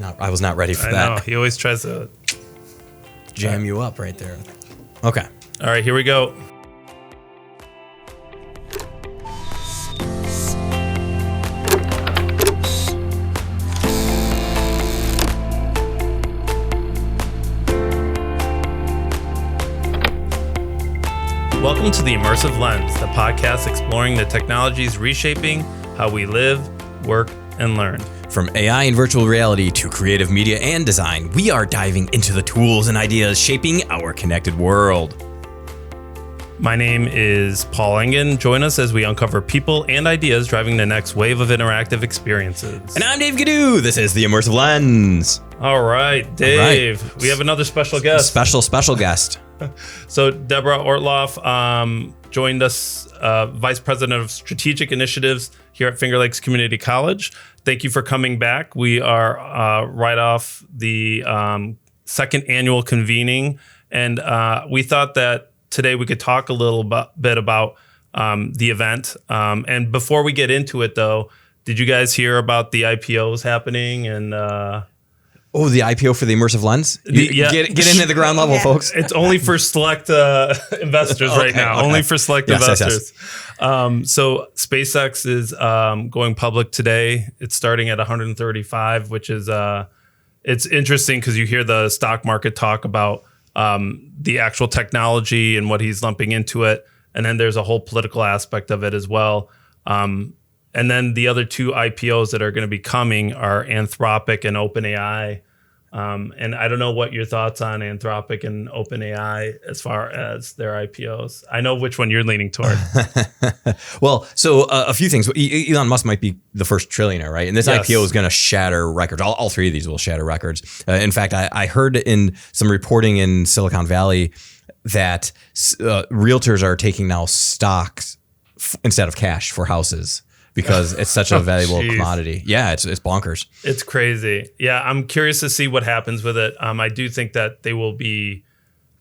I was not ready for that. I know. He always tries to jam you up right there. Okay. All right, here we go. Welcome to the Immersive Lens, the podcast exploring the technologies reshaping how we live, work, and learn. From AI and virtual reality to creative media and design, we are diving into the tools and ideas shaping our connected world. My name is Paul Engin. Join us as we uncover people and ideas driving the next wave of interactive experiences. And I'm Dave Ghidiu. This is the Immersive Lens. All right, Dave. All right. We have another special guest. Special guest. So Debora Ortloff joined us, Vice President of Strategic Initiatives here at Finger Lakes Community College. Thank you for coming back. We are right off the second annual convening, and we thought that today we could talk a little bit about the event. And before we get into it, though, did you guys hear about the IPOs happening? And the IPO for the Immersive Lens? Yeah. Get into the ground level, folks. It's only for select investors right now. Okay. Only for select investors. Yes. So SpaceX is going public today. It's starting at 135, which is it's interesting because you hear the stock market talk about the actual technology and what he's lumping into it. And then there's a whole political aspect of it as well. And then the other two IPOs that are going to be coming are Anthropic and OpenAI. And I don't know what your thoughts on Anthropic and OpenAI as far as their IPOs. I know which one you're leaning toward. Well, so a few things. Elon Musk might be the first trillionaire, right? And this IPO is going to shatter records. All three of these will shatter records. In fact, I heard in some reporting in Silicon Valley that realtors are taking now stocks instead of cash for houses, because it's such a valuable commodity. Yeah, it's bonkers. It's crazy. Yeah, I'm curious to see what happens with it. I do think that they will be,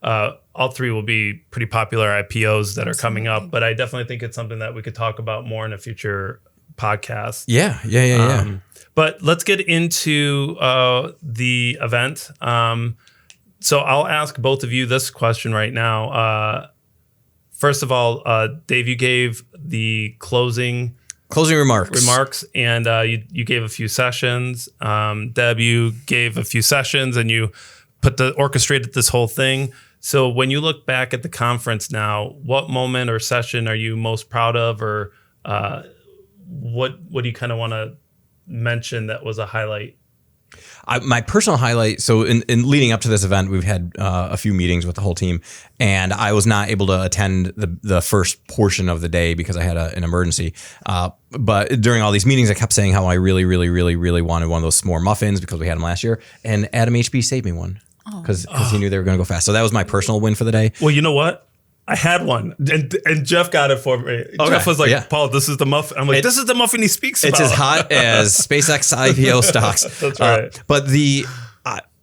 all three will be pretty popular IPOs that are coming up, but I definitely think it's something that we could talk about more in a future podcast. Yeah. But let's get into the event. So I'll ask both of you this question right now. First of all, Dave, you gave the closing remarks, and you gave a few sessions. Deb, you gave a few sessions, and you orchestrated this whole thing. So when you look back at the conference now, what moment or session are you most proud of, or what do you kind of want to mention that was a highlight? My personal highlight, so in leading up to this event, we've had a few meetings with the whole team, and I was not able to attend the first portion of the day because I had an emergency. But during all these meetings, I kept saying how I really, really, really, really wanted one of those s'more muffins because we had them last year, and Adam HB saved me one because he knew they were going to go fast. So that was my personal win for the day. Well, you know what? I had one, and Jeff got it for me. Okay. Jeff was like, Paul, this is the muffin. I'm like, this is the muffin he speaks about. It's as hot as SpaceX IPO stocks. That's right. But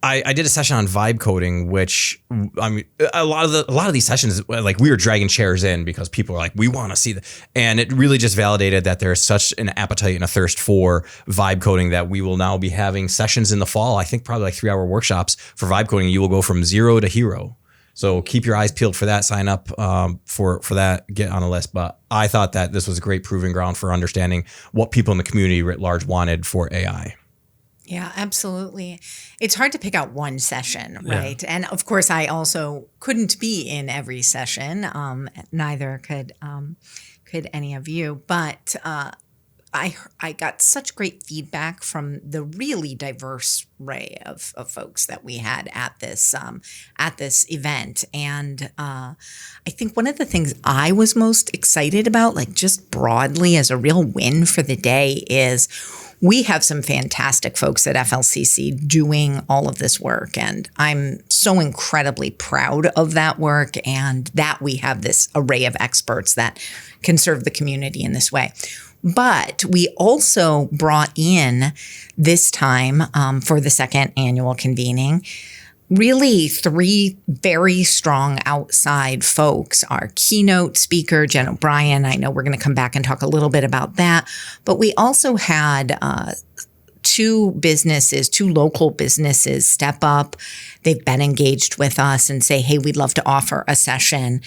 I did a session on vibe coding, which I mean, a lot of these sessions, like we were dragging chairs in because people were like, we want to see that. And it really just validated that there's such an appetite and a thirst for vibe coding that we will now be having sessions in the fall. I think probably like 3-hour workshops for vibe coding. You will go from zero to hero. So keep your eyes peeled for that. Sign up for that. Get on a list. But I thought that this was a great proving ground for understanding what people in the community writ large wanted for AI. Yeah, absolutely. It's hard to pick out one session, right? Yeah. And of course, I also couldn't be in every session. Neither could any of you. But I got such great feedback from the really diverse array of folks that we had at this event. And I think one of the things I was most excited about, like just broadly as a real win for the day, is we have some fantastic folks at FLCC doing all of this work. And I'm so incredibly proud of that work and that we have this array of experts that can serve the community in this way. But we also brought in this time for the second annual convening really three very strong outside folks. Our keynote speaker, Jen O'Brien. I know we're going to come back and talk a little bit about that. But we also had two local businesses step up. They've been engaged with us and say, hey, we'd love to offer a session.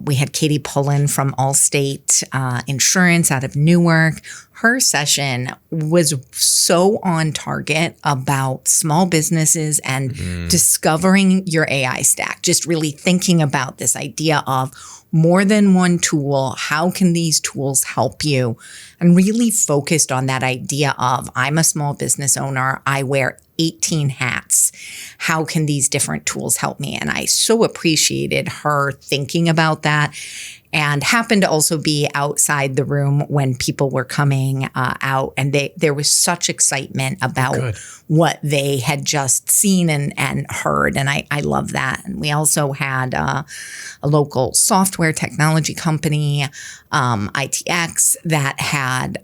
We had Katie Pullen from Allstate Insurance out of Newark. Her session was so on target about small businesses and discovering your AI stack, just really thinking about this idea of more than one tool. How can these tools help you? And really focused on that idea of, I'm a small business owner. I wear 18 hats. How can these different tools help me? And I so appreciated her thinking about that, and happened to also be outside the room when people were coming out. And there was such excitement about what they had just seen and heard. And I love that. And we also had a local software technology company, ITX, that had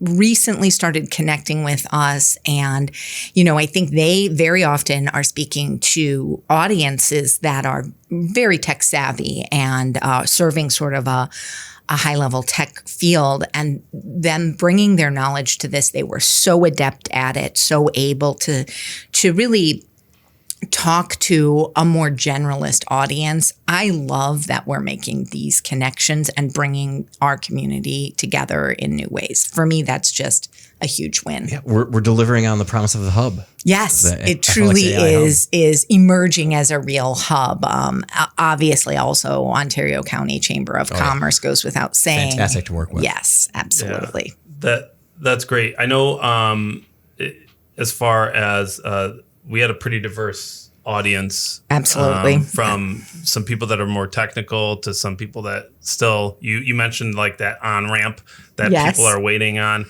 recently started connecting with us. And, I think they very often are speaking to audiences that are very tech savvy and serving sort of a high level tech field, and them bringing their knowledge to this. They were so adept at it, so able to really talk to a more generalist audience. I love that we're making these connections and bringing our community together in new ways. For me, that's just a huge win. Yeah, we're delivering on the promise of the hub. Yes, it truly is emerging as a real hub. Obviously, also Ontario County Chamber of Commerce goes without saying. Fantastic to work with. Yes, absolutely. Yeah, that's great. I know as far as we had a pretty diverse audience. Absolutely. From some people that are more technical to some people that still, you mentioned like that on-ramp that people are waiting on.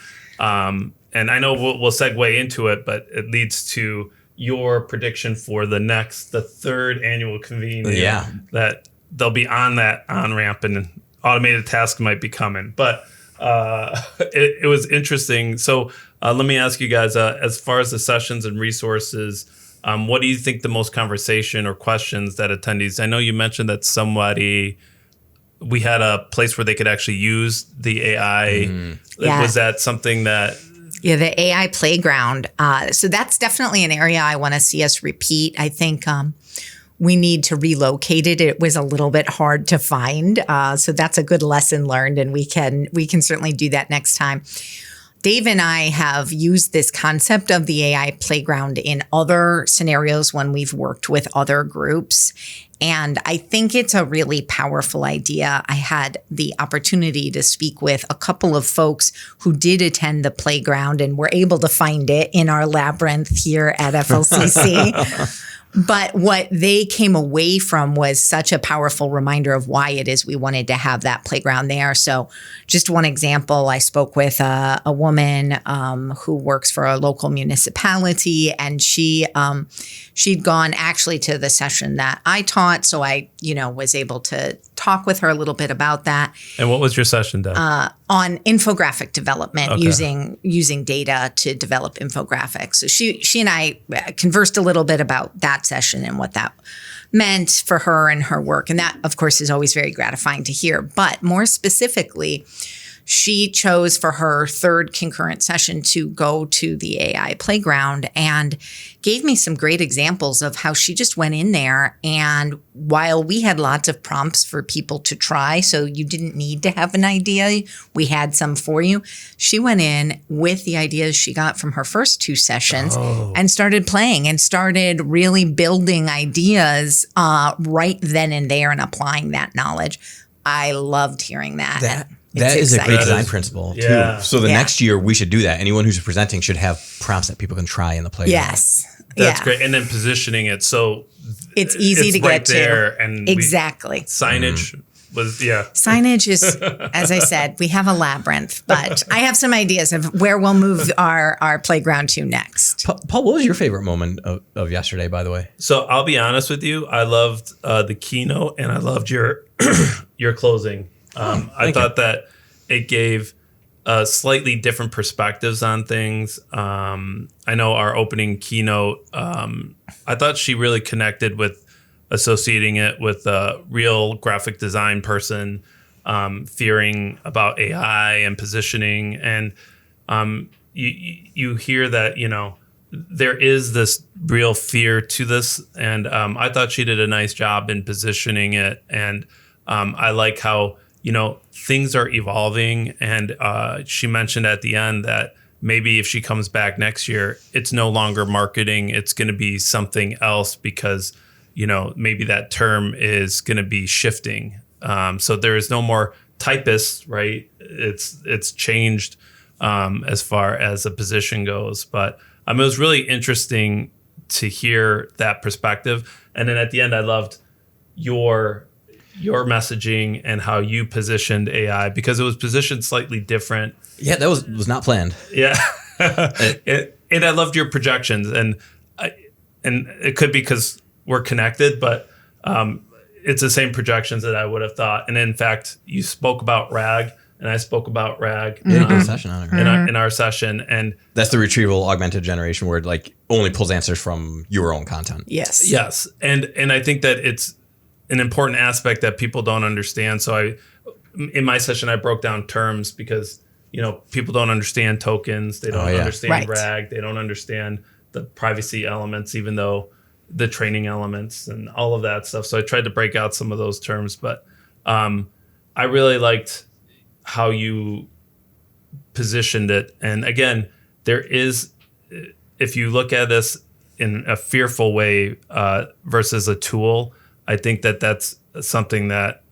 And I know we'll segue into it, but it leads to your prediction for the third annual convening. Yeah. That they'll be on that on-ramp and automated task might be coming. But it was interesting. So let me ask you guys, as far as the sessions and resources, what do you think the most conversation or questions that attendees, I know you mentioned that we had a place where they could actually use the AI. Was that something that... Yeah, the AI playground. So that's definitely an area I want to see us repeat. I think we need to relocate it. It was a little bit hard to find. So that's a good lesson learned, and we can certainly do that next time. Dave and I have used this concept of the AI playground in other scenarios when we've worked with other groups. And I think it's a really powerful idea. I had the opportunity to speak with a couple of folks who did attend the playground and were able to find it in our labyrinth here at FLCC. But what they came away from was such a powerful reminder of why it is we wanted to have that playground there. So just one example, I spoke with a woman who works for a local municipality, and she'd gone actually to the session that I taught. So I, was able to talk with her a little bit about that. And what was your session, Deb? On infographic development, using data to develop infographics. So she and I conversed a little bit about that session and what that meant for her and her work. And that, of course, is always very gratifying to hear. But more specifically, she chose for her third concurrent session to go to the AI playground and gave me some great examples of how she just went in there. And while we had lots of prompts for people to try, so you didn't need to have an idea, we had some for you. She went in with the ideas she got from her first two sessions and started playing and started really building ideas right then and there and applying that knowledge. I loved hearing that. That is a great design principle too. So the next year we should do that. Anyone who's presenting should have prompts that people can try in the playground. Yes. That's great. And then positioning it so it's easy to get to. There and exactly. Signage was Signage is, as I said, we have a labyrinth, but I have some ideas of where we'll move our playground to next. Paul, what was your favorite moment of yesterday, by the way? So I'll be honest with you. I loved the keynote and I loved your your closing. I thought that it gave slightly different perspectives on things. I know our opening keynote, I thought she really connected with associating it with a real graphic design person, fearing about AI and positioning. And you hear that, there is this real fear to this. And I thought she did a nice job in positioning it. And I like how, things are evolving. And she mentioned at the end that maybe if she comes back next year, it's no longer marketing. It's going to be something else because, maybe that term is going to be shifting. So there is no more typists, right? It's changed as far as the position goes. But it was really interesting to hear that perspective. And then at the end, I loved your messaging and how you positioned AI, because it was positioned slightly different. Yeah, that was not planned. Yeah. And I loved your projections. And it could be because we're connected, but it's the same projections that I would have thought. And in fact, you spoke about RAG, and I spoke about RAG in our session on it. In our session. And that's the retrieval augmented generation, where it like only pulls answers from your own content. Yes. And I think that it's an important aspect that people don't understand. So in my session, I broke down terms because, people don't understand tokens. They don't understand RAG. They don't understand the privacy elements, even though the training elements and all of that stuff. So I tried to break out some of those terms, but I really liked how you positioned it. And again, there is, if you look at this in a fearful way versus a tool, I think that that's something that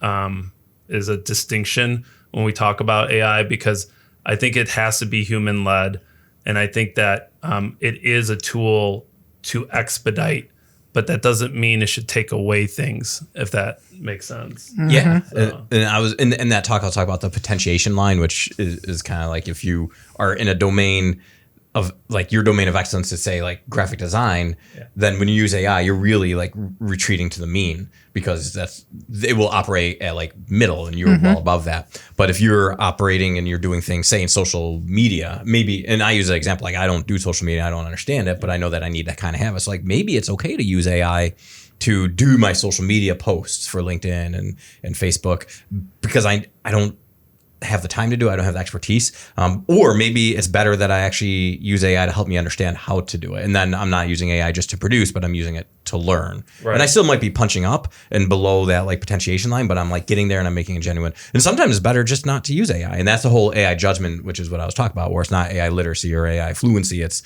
is a distinction when we talk about AI, because I think it has to be human led. And I think that it is a tool to expedite, but that doesn't mean it should take away things, if that makes sense. Mm-hmm. Yeah. So. And I was in that talk, I'll talk about the potentiation line, which is kind of like if you are in a domain of like your domain of excellence to say like graphic design, then when you use AI, you're really like retreating to the mean, because it will operate at like middle and you're well above that. But if you're operating and you're doing things, say in social media, maybe, and I use an example, like I don't do social media, I don't understand it, but I know that I need to kind of have it. So like maybe it's okay to use AI to do my social media posts for LinkedIn and Facebook, because I don't have the time to do it. I don't have the expertise. Or maybe it's better that I actually use AI to help me understand how to do it. And then I'm not using AI just to produce, but I'm using it to learn. Right. And I still might be punching up and below that like potentiation line, but I'm like getting there and I'm making it genuine. And sometimes it's better just not to use AI. And that's the whole AI judgment, which is what I was talking about, where it's not AI literacy or AI fluency. It's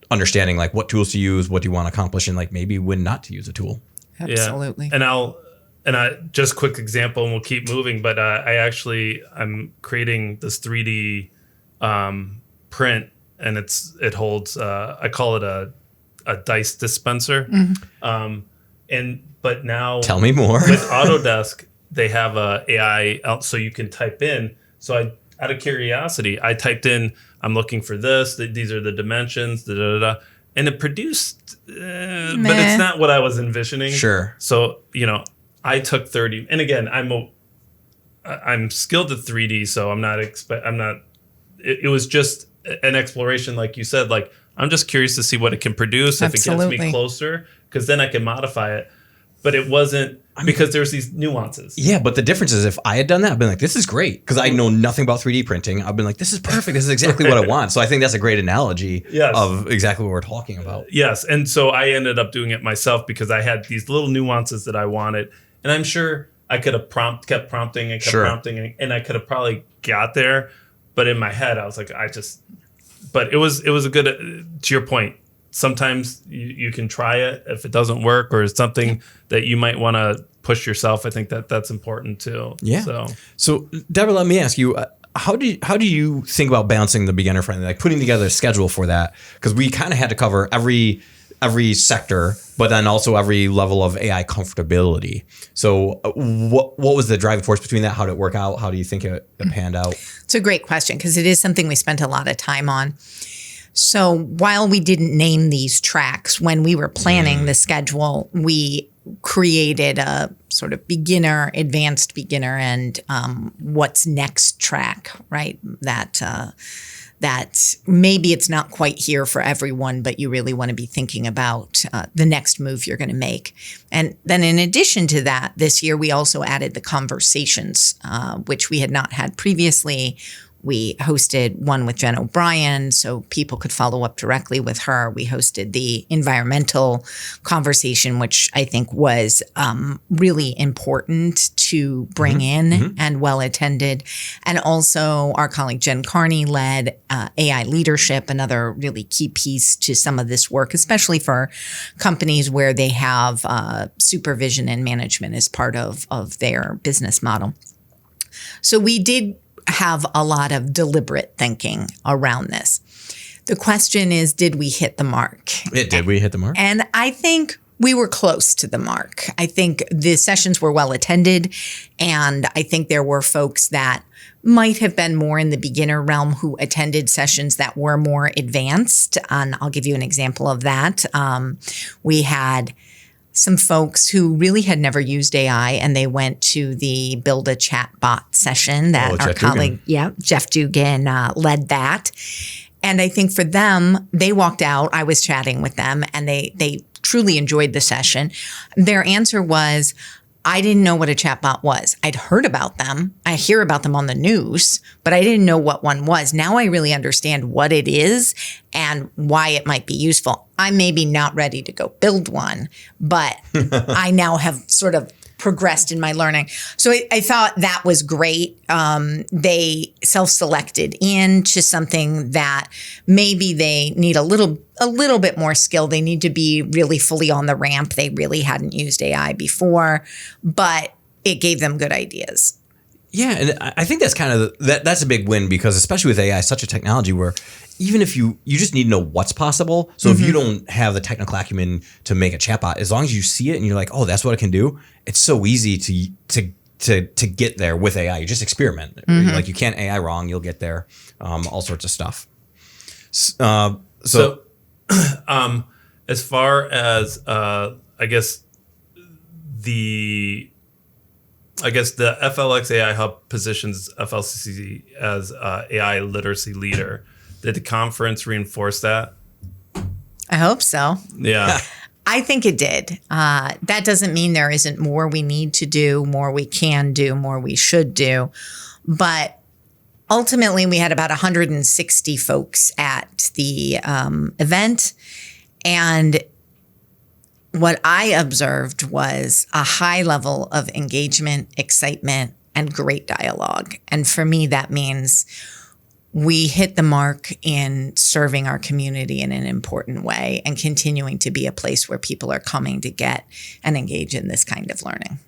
understanding like what tools to use, what do you want to accomplish, and like maybe when not to use a tool. Absolutely. Yeah. And I just quick example, and we'll keep moving. But I'm creating this 3D print, and it holds. I call it a dice dispenser. But now tell me more. With Autodesk, they have a AI out, so you can type in. So out of curiosity, I typed in, I'm looking for this. These are the dimensions. And it produced, but it's not what I was envisioning. Sure. So I took 30, and again, I'm skilled at 3D, so it was just an exploration, like you said, like I'm just curious to see what it can produce. Absolutely. If it gets me closer, because then I can modify it. But it wasn't, because there's these nuances. Yeah, but the difference is if I had done that, I've been like, this is great, because I know nothing about 3D printing. I've been like, this is perfect. This is exactly what I want. So I think that's a great ananalogy of exactly what we're talking about. Yes, and so I ended up doing it myself because I had these little nuances that I wanted. And I'm sure I could have kept prompting, and I could have probably got there. But in my head, I was like, but it was a good, to your point, sometimes you can try it. If it doesn't work or it's something that you might want to push yourself, I think that's important too. Yeah. So Debora, let me ask you, how do you think about balancing the beginner friendly, like putting together a schedule for that? Because we kind of had to cover every sector, but then also every level of AI comfortability. So what was the driving force between that? How did it work out? How do you think it panned out? It's a great question, because it is something we spent a lot of time on. So while we didn't name these tracks, when we were planning the schedule, we created a sort of beginner, advanced beginner, and what's next track, right? That maybe it's not quite here for everyone, but you really want to be thinking about the next move you're going to make. And then in addition to that, this year we also added the conversations, which we had not had previously, We hosted one with Jen O'Brien so people could follow up directly with her. We hosted the environmental conversation, which I think was really important to bring in and well attended. And also our colleague Jen Carney led AI leadership, another really key piece to some of this work, especially for companies where they have supervision and management as part of their business model. So we did have a lot of deliberate thinking around this. The question is, did we hit the mark? Did we hit the mark? And I think we were close to the mark. I think the sessions were well attended, and I think there were folks that might have been more in the beginner realm who attended sessions that were more advanced. And I'll give you an example of that. We had some folks who really had never used AI, and they went to the Build a Chatbot session that our colleague, Jeff Dugan, led that. And I think for them, they walked out, I was chatting with them, and they truly enjoyed the session. Their answer was, I didn't know what a chatbot was. I'd heard about them. I hear about them on the news, but I didn't know what one was. Now I really understand what it is and why it might be useful. I'm maybe not ready to go build one, but I now have sort of progressed in my learning. So I thought that was great. They self-selected into something that maybe they need a little bit more skill. They need to be really fully on the ramp. They really hadn't used AI before, but it gave them good ideas. Yeah, and I think that's kind of that's a big win, because especially with AI, such a technology where even if you just need to know what's possible. So if you don't have the technical acumen to make a chatbot, as long as you see it and you're like, oh, that's what it can do, it's so easy to get there with AI. You just experiment. Like, you can't AI wrong, you'll get there. All sorts of stuff. So as far as I guess the FLX AI Hub positions FLCC as AI literacy leader. Did the conference reinforce that? I hope so. Yeah. I think it did. That doesn't mean there isn't more we need to do, more we can do, more we should do. But ultimately, we had about 160 folks at the event. And what I observed was a high level of engagement, excitement, and great dialogue. And for me, that means we hit the mark in serving our community in an important way and continuing to be a place where people are coming to get and engage in this kind of learning.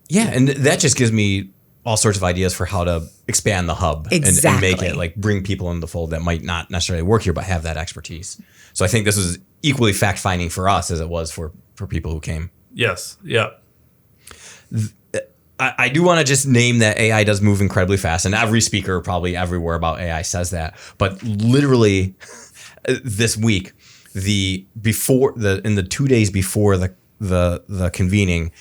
Yeah, and that just gives me all sorts of ideas for how to expand the hub and make it, like, bring people in the fold that might not necessarily work here but have that expertise. So I think this was equally fact-finding for us as it was for people who came. Yes. Yeah. I do want to just name that AI does move incredibly fast, and every speaker probably everywhere about AI says that. But literally this week, in the 2 days before the convening,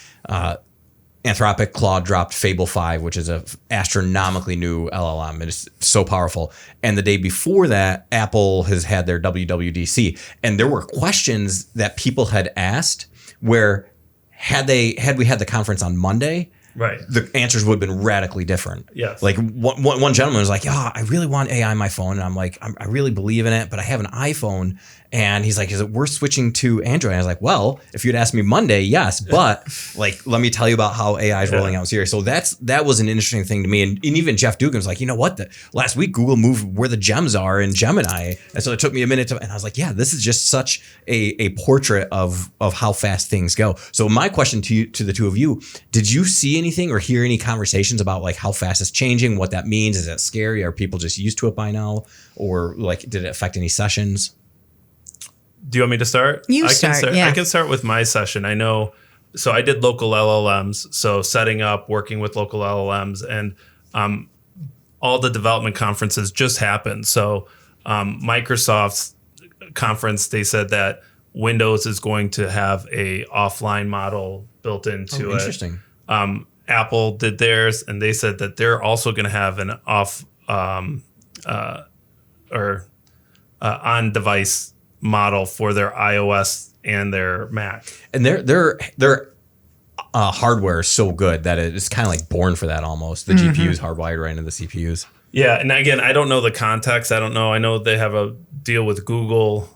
Anthropic Claude dropped Fable 5, which is a astronomically new LLM. It is so powerful. And the day before that, Apple has had their WWDC, and there were questions that people had asked where had we had the conference on Monday, right, the answers would have been radically different. Yes. Like one gentleman was like, "Yeah, I really want AI on my phone," and I'm like, I really believe in it, but I have an iPhone. And he's like, "Is it worth switching to Android?" And I was like, "Well, if you'd asked me Monday, yes, but like, let me tell you about how AI is rolling out here." So that was an interesting thing to me. And even Jeff Dugan was like, "You know what? Last week Google moved where the gems are in Gemini," and so it took me a minute and I was like, "Yeah, this is just such a portrait of how fast things go." So my question to the two of you: did you see anything or hear any conversations about like how fast it's changing, what that means? Is that scary? Are people just used to it by now, or like did it affect any sessions? Do you want me to start? I can start with my session. I know. So I did local LLMs. So setting up, working with local LLMs, and all the development conferences just happened. So Microsoft's conference, they said that Windows is going to have a offline model built into it. Interesting. Apple did theirs, and they said that they're also going to have an on-device model for their iOS and their Mac. And their hardware is so good that it's kind of like born for that almost. The GPU is hardwired right into the CPUs. Yeah, and again, I don't know the context. I don't know. I know they have a deal with Google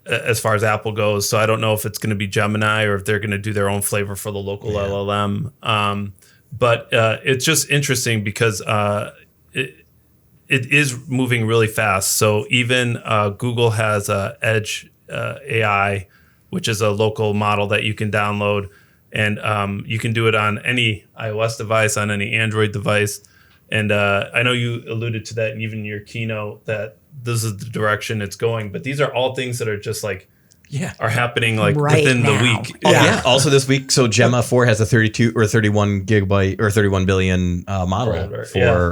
as far as Apple goes, so I don't know if it's going to be Gemini or if they're going to do their own flavor for the local LLM. But it's just interesting because it is moving really fast. So even Google has Edge AI, which is a local model that you can download, and you can do it on any iOS device, on any Android device. And I know you alluded to that even in your keynote, that this is the direction it's going. But these are all things that are just like are happening like right within now. the week. Yeah. Also this week, so Gemma 4 has a 32 or 31 gigabyte or 31 billion model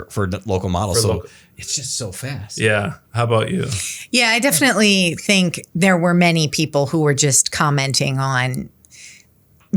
for local models. So it's just so fast. Yeah. How about you? Yeah, I definitely think there were many people who were just commenting on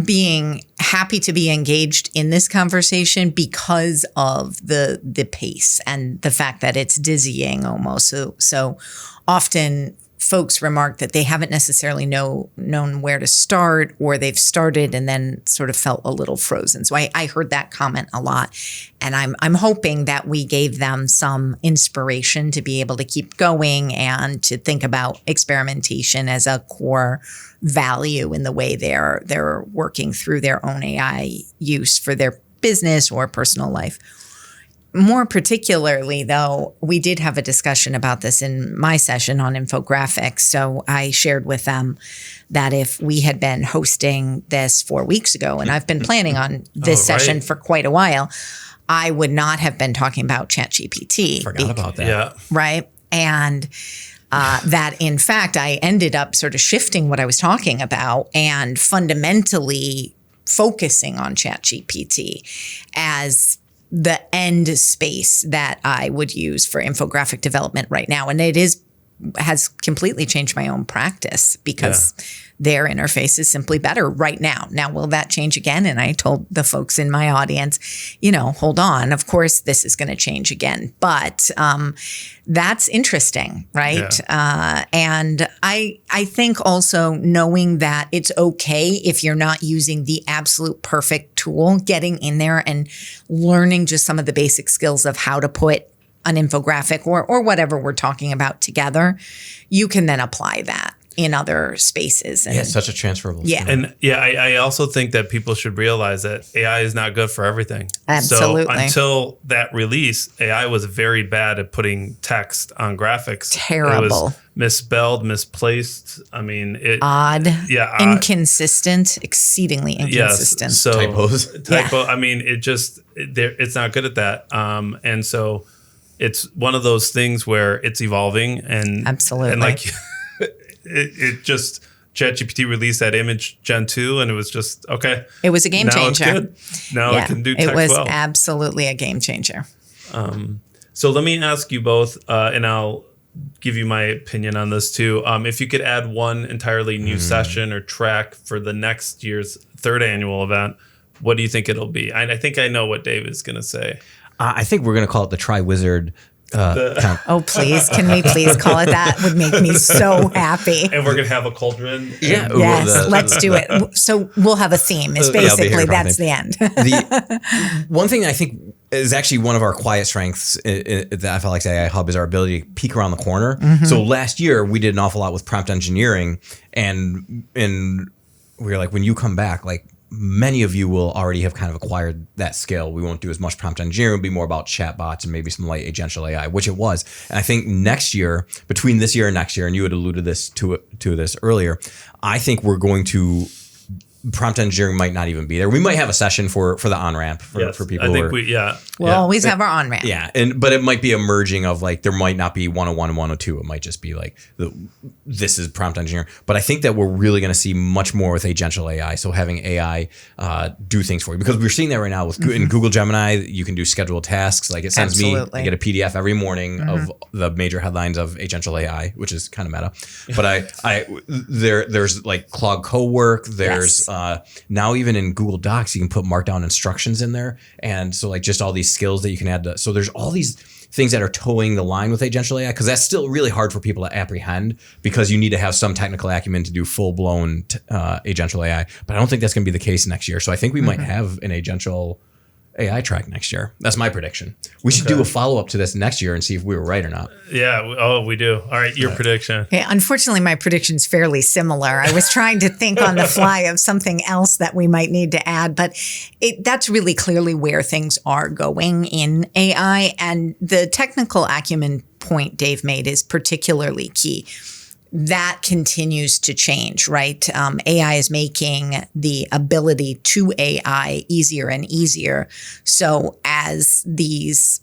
being happy to be engaged in this conversation because of the pace and the fact that it's dizzying almost. So often folks remark that they haven't necessarily known where to start, or they've started and then sort of felt a little frozen. So I heard that comment a lot, and I'm hoping that we gave them some inspiration to be able to keep going and to think about experimentation as a core value in the way they're working through their own AI use for their business or personal life. More particularly, though, we did have a discussion about this in my session on infographics. So I shared with them that if we had been hosting this 4 weeks ago, and I've been planning on this session for quite a while, I would not have been talking about ChatGPT. Forgot about that. Yeah. Right. And that, in fact, I ended up sort of shifting what I was talking about and fundamentally focusing on ChatGPT as the end space that I would use for infographic development right now. And it has completely changed my own practice because their interface is simply better right now. Now, will that change again? And I told the folks in my audience, hold on. Of course, this is going to change again. But that's interesting, right? Yeah. And I think also knowing that it's okay if you're not using the absolute perfect tool, getting in there and learning just some of the basic skills of how to put an infographic or whatever we're talking about together, you can then apply that in other spaces. And, it's such a transferable skill. And I also think that people should realize that AI is not good for everything. Absolutely. So until that release, AI was very bad at putting text on graphics. Terrible. It was misspelled, misplaced. I mean, odd, inconsistent, exceedingly inconsistent. Yes, so typos. I mean, it's not good at that. And so it's one of those things where it's evolving and absolutely. And like it just ChatGPT released that image Gen 2 and it was just okay. It was a game changer. It's good. Now it can do text well. It was well. absolutely a game changer. So let me ask you both, and I'll give you my opinion on this too. If you could add one entirely new session or track for the next year's third annual event, what do you think it'll be? I think I know what Dave is going to say. I think we're going to call it the Tri-Wizard. Oh, please. Can we please call it that? Would make me so happy. And we're going to have a cauldron. Yeah. Yes, let's do it. So we'll have a theme. It's basically that's the end. The one thing I think is actually one of our quiet strengths at the FLX AI Hub is our ability to peek around the corner. So last year we did an awful lot with prompt engineering, and we were like, when you come back, like, many of you will already have kind of acquired that skill. We won't do as much prompt engineering. It'll be more about chatbots and maybe some light agential AI, which it was. And I think next year, between this year and next year, and you had alluded to this earlier, I think we're going to prompt engineering might not even be there. We might have a session for the on-ramp for people. I think we'll always have our on-ramp. Yeah. But it might be a merging of like, there might not be 101 and 102. It might just be like, this is prompt engineering. But I think that we're really going to see much more with agential AI. So having AI do things for you, because we're seeing that right now with in Google Gemini, you can do scheduled tasks. Like it sends me, I get a PDF every morning of the major headlines of agential AI, which is kind of meta. But there's like Claude Co-work. There's now even in Google Docs, you can put markdown instructions in there. And so like just all these skills that you can add to, so there's all these things that are towing the line with agential AI, because that's still really hard for people to apprehend because you need to have some technical acumen to do full-blown agential AI. But I don't think that's going to be the case next year. So I think we might have an agential AI track next year. That's my prediction. We should do a follow-up to this next year and see if we were right or not. Yeah. Oh, we do. All right. Your prediction. Yeah, unfortunately, my prediction's fairly similar. I was trying to think on the fly of something else that we might need to add, but that's really clearly where things are going in AI. And the technical acumen point Dave made is particularly key. That continues to change, right? AI is making the ability to AI easier and easier. So as these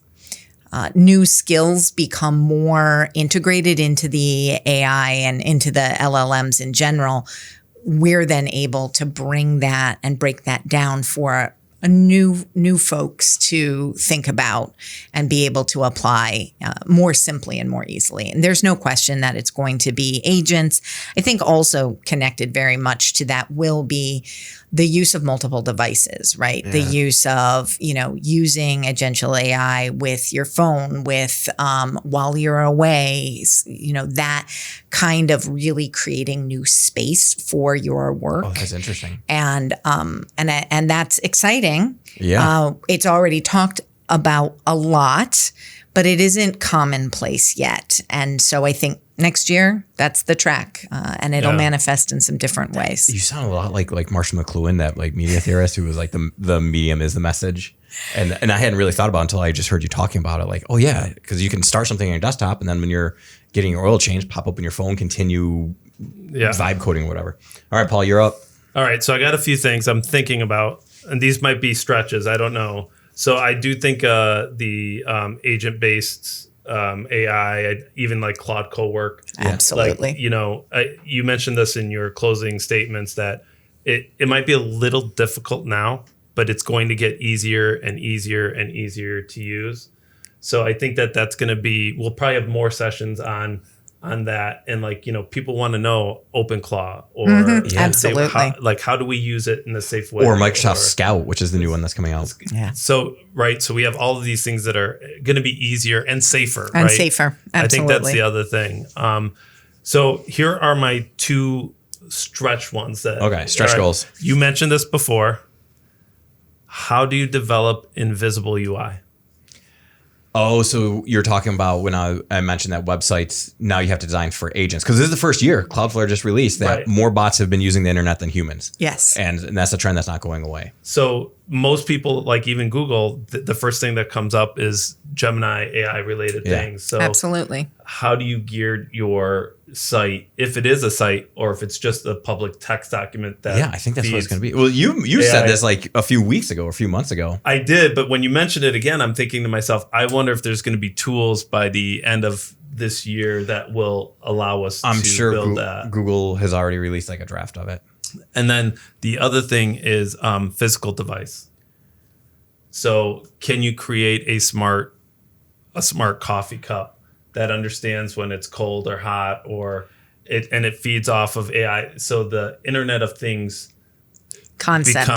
new skills become more integrated into the AI and into the LLMs in general, we're then able to bring that and break that down for new folks to think about and be able to apply more simply and more easily. And there's no question that it's going to be agents. I think also connected very much to that will be the use of multiple devices, right? The use of, using Agentic AI with your phone, with while you're away, that kind of really creating new space for your work. Oh, that's interesting. And that's exciting. Yeah. It's already talked about a lot, but it isn't commonplace yet. And so I think next year, that's the track, and it'll manifest in some different ways. You sound a lot like Marshall McLuhan, that like media theorist who was like the medium is the message. And I hadn't really thought about it until I just heard you talking about it. Like, oh yeah, because you can start something on your desktop, and then when you're getting your oil change, pop open your phone, continue vibe coding or whatever. All right, Paul, you're up. All right, so I got a few things I'm thinking about, and these might be stretches. I don't know. So I do think the agent-based AI, even like Claude co-work. Absolutely. Like, you mentioned this in your closing statements that it might be a little difficult now, but it's going to get easier and easier and easier to use. So I think that's going to be, we'll probably have more sessions on that. And people want to know OpenClaw or absolutely. How do we use it in a safe way? Or Microsoft Scout, which is the new one that's coming out. Yeah. So we have all of these things that are going to be easier and safer. And right? safer. Absolutely. I think that's the other thing. So here are my two stretch ones stretch goals. You mentioned this before. How do you develop invisible UI? Oh, so you're talking about when I mentioned that websites, now you have to design for agents. Because this is the first year Cloudflare just released that more bots have been using the internet than humans. Yes. And that's a trend that's not going away. So most people, like even Google, the first thing that comes up is Gemini AI related things. So absolutely. How do you gear your site, if it is a site or if it's just a public text document that I think that's what it's going to be. Well, you said this like a few weeks ago or a few months ago. I did, but when you mentioned it again, I'm thinking to myself, I wonder if there's going to be tools by the end of this year that will allow us to build that. Google has already released like a draft of it. And then the other thing is physical device. So can you create a smart coffee cup that understands when it's cold or hot, or it feeds off of AI? So the Internet of Things concept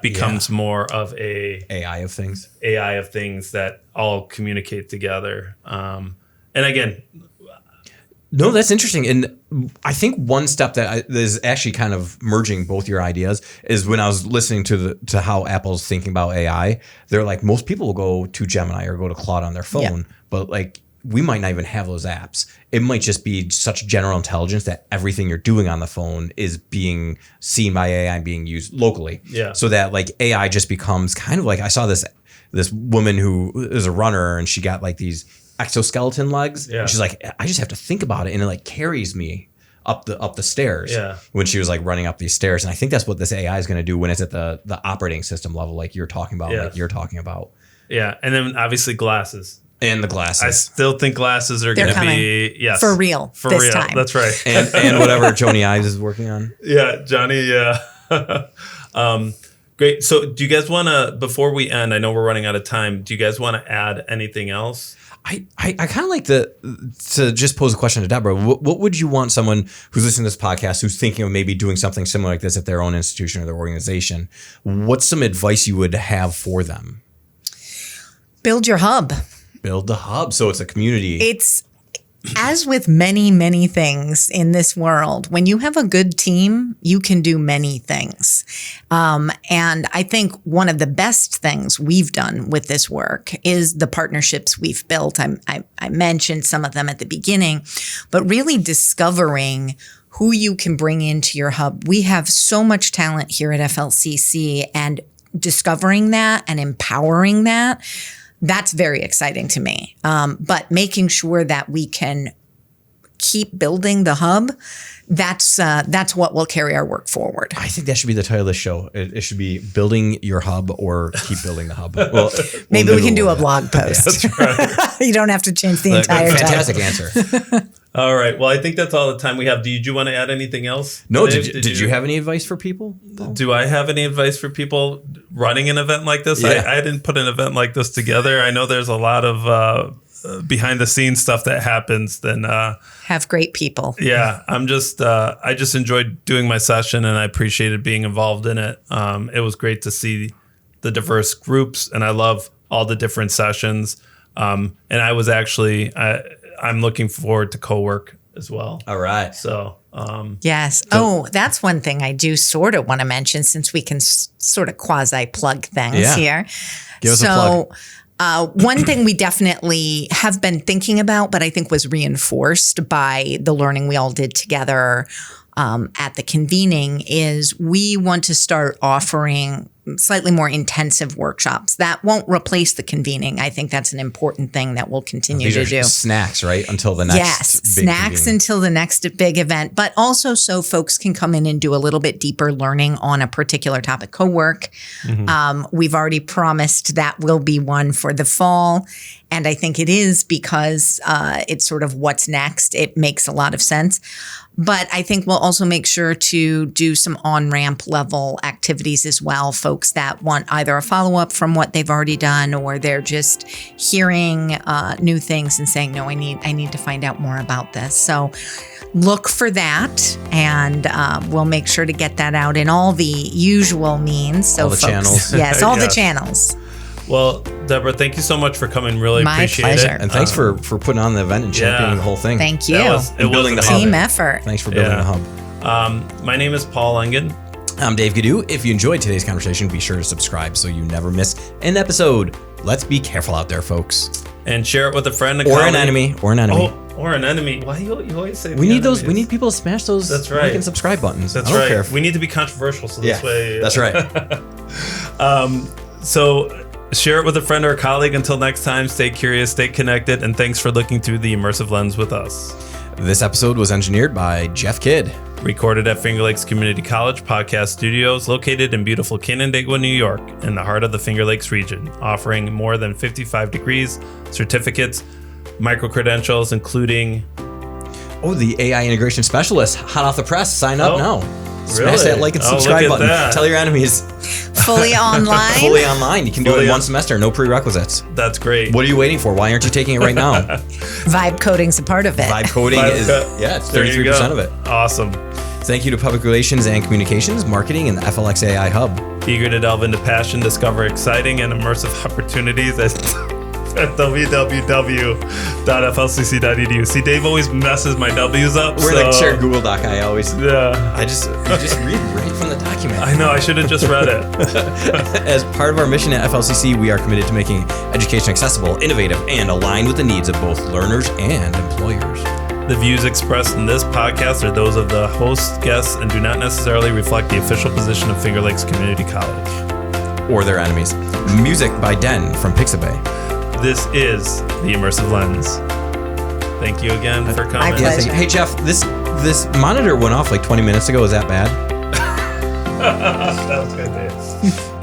becomes more of a AI of things that all communicate together. And again, no, that's interesting. And I think one step that is actually kind of merging both your ideas is when I was listening to how Apple's thinking about AI, they're like, most people will go to Gemini or go to Claude on their phone, but like we might not even have those apps. It might just be such general intelligence that everything you're doing on the phone is being seen by AI and being used locally. Yeah. So that like AI just becomes kind of like, I saw this woman who is a runner and she got like these exoskeleton legs. Yeah. And she's like, I just have to think about it and it like carries me up the stairs. Yeah. When she was like running up these stairs. And I think that's what this AI is going to do when it's at the operating system level, like you're talking about. Yeah. And then obviously glasses. And the glasses. I still think glasses are going to be for real this time. That's right. and whatever Joni Ives is working on. Yeah, Johnny. Yeah. Great. So, do you guys want to? Before we end, I know we're running out of time. Do you guys want to add anything else? I kind of like to just pose a question to Debora. What would you want someone who's listening to this podcast, who's thinking of maybe doing something similar like this at their own institution or their organization? What's some advice you would have for them? Build your hub. Build the hub, so it's a community. As with many, many things in this world, when you have a good team, you can do many things. And I think one of the best things we've done with this work is the partnerships we've built. I mentioned some of them at the beginning, but really discovering who you can bring into your hub. We have so much talent here at FLCC, and discovering that and empowering that, that's very exciting to me. But making sure that we can keep building the hub, that's what will carry our work forward. I think that should be the title of the show. It should be Building Your Hub or Keep Building the Hub. Well, maybe we can do a blog post. That's right. You don't have to change the entire fantastic answer. All right. Well, I think that's all the time we have. Did you want to add anything else? No. Did you have any advice for people? Do I have any advice for people running an event like this? Yeah. I didn't put an event like this together. I know there's a lot of behind the scenes stuff that happens. Then have great people. Yeah. I just enjoyed doing my session, and I appreciated being involved in it. It was great to see the diverse groups, and I love all the different sessions. And I was actually, I'm looking forward to co-work as well. All right. So, yes. That's one thing I do sort of want to mention, since we can sort of quasi plug things here. Give us a plug. One thing we definitely have been thinking about, but I think was reinforced by the learning we all did together at the convening, is we want to start offering slightly more intensive workshops. That won't replace the convening. I think that's an important thing that we'll continue to do. Snacks, right? Until the next big snacks convening. Until the next big event, but also so folks can come in and do a little bit deeper learning on a particular topic. Co-work. Mm-hmm. We've already promised that will be one for the fall. And I think it is because it's sort of what's next. It makes a lot of sense. But I think we'll also make sure to do some on-ramp level activities as well. Folks that want either a follow-up from what they've already done, or they're just hearing new things and saying, no, I need to find out more about this. So look for that, and we'll make sure to get that out in all the usual means. So all the channels. Yes, all the channels. Well, Debora, thank you so much for coming. Really appreciate pleasure. it. And thanks for putting on the event and championing the whole thing. Thank you. It was building the team hub. effort. Thanks for building the hub. My name is Paul Engin. I'm Dave Ghidiu. If you enjoyed today's conversation, be sure to subscribe so you never miss an episode. Let's be careful out there, folks. And share it with a friend. Or an enemy. Or an enemy. Or an enemy. Why you always say we need those? We need people to smash those like and subscribe buttons. That's right. We need to be controversial, so this way. That's right. So share it with a friend or a colleague. Until next time, stay curious, stay connected, and thanks for looking through the Immersive Lens with us. This episode was engineered by Jeff Kidd. Recorded at Finger Lakes Community College Podcast Studios, located in beautiful Canandaigua, New York, in the heart of the Finger Lakes region, offering more than 55 degrees, certificates, micro-credentials, including... the AI integration specialist, hot off the press. Sign up now. Smash that like and subscribe button. That. Tell your enemies. Fully online. Fully online. You can do it in one semester, no prerequisites. That's great. What are you waiting for? Why aren't you taking it right now? Vibe coding's a part of it. Vibe coding it's 33% of it. Awesome. Thank you to Public Relations and Communications, Marketing, and the FLX AI Hub. Eager to delve into passion, discover exciting and immersive opportunities at www.flcc.edu. See, Dave always messes my W's up. We're like shared Google Doc. You just read right from the document. I know. I should have just read it. As part of our mission at FLCC, we are committed to making education accessible, innovative, and aligned with the needs of both learners and employers. The views expressed in this podcast are those of the host, guests, and do not necessarily reflect the official position of Finger Lakes Community College. Or their enemies. Music by Den from Pixabay. This is the Immersive Lens. Thank you again for coming. Hey, Jeff, this monitor went off like 20 minutes ago. Is that bad? That was good, Dave.